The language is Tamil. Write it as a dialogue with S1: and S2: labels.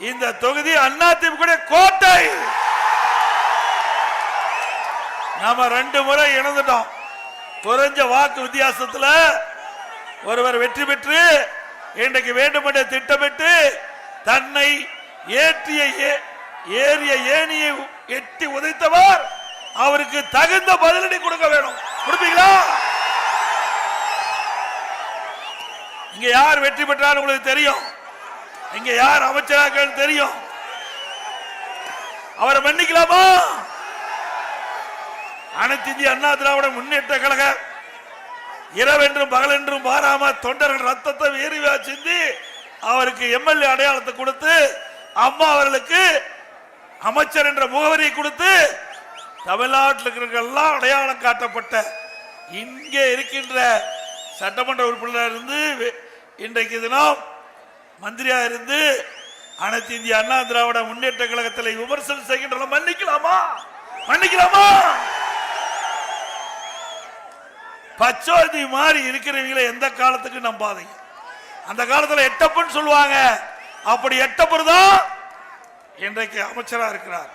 S1: இந்த தொகுதி அதிமுக கோட்டை. நாம 2 முறை இழந்துட்டோம். குறைஞ்ச வாக்கு வித்தியாசத்தில் ஒருவர் வெற்றி பெற்று இன்றைக்கு வேண்டுமென்ற திட்டமிட்டு தன்னை ஏறிய ஏணியை எட்டி உதைத்தவர் அவருக்கு தகுந்த பதிலடி கொடுக்க வேணும். கொடுப்பீங்களா? இங்க யார் வெற்றி பெற்றார் உங்களுக்கு தெரியும். இங்க யார் அமைச்சராக தெரியும். அவரை மன்னிக்கலாமா? அனைத்து இந்திய அண்ணா திராவிட முன்னேற்ற கழக இரவென்றும் பகலென்றும் பாராம தொண்டர்கள் ரத்தத்தை வேறிவா சிந்தி அவருக்கு எம்எல்ஏ அடையாளத்தை கொடுத்து அம்மா அவர்களுக்கு அமைச்சர் என்ற முகவரியை கொடுத்து தமிழ்நாட்டில் இருக்கிற அடையாளம் காட்டப்பட்ட இங்கே இருக்கின்ற சட்டமன்ற உறுப்பினராக இருந்து இன்றைக்கு தினம் மந்திரியா இருந்து அனைத்து இந்திய அண்ணா திராவிட முன்னேற்ற கழகத்தில் விமர்சனம் செய்கின்ற மன்னிக்கலாமா? மன்னிக்கலாமா? பச்சோதி மாறி இருக்கிறவங்களை எந்த காலத்துக்கு நம்பாதீங்க. அந்த காலத்தில் எட்டப்பன்னு சொல்லுவாங்க. அப்படி எட்டப்பர் தான் இன்றைக்கு அமைச்சராக இருக்கிறார்.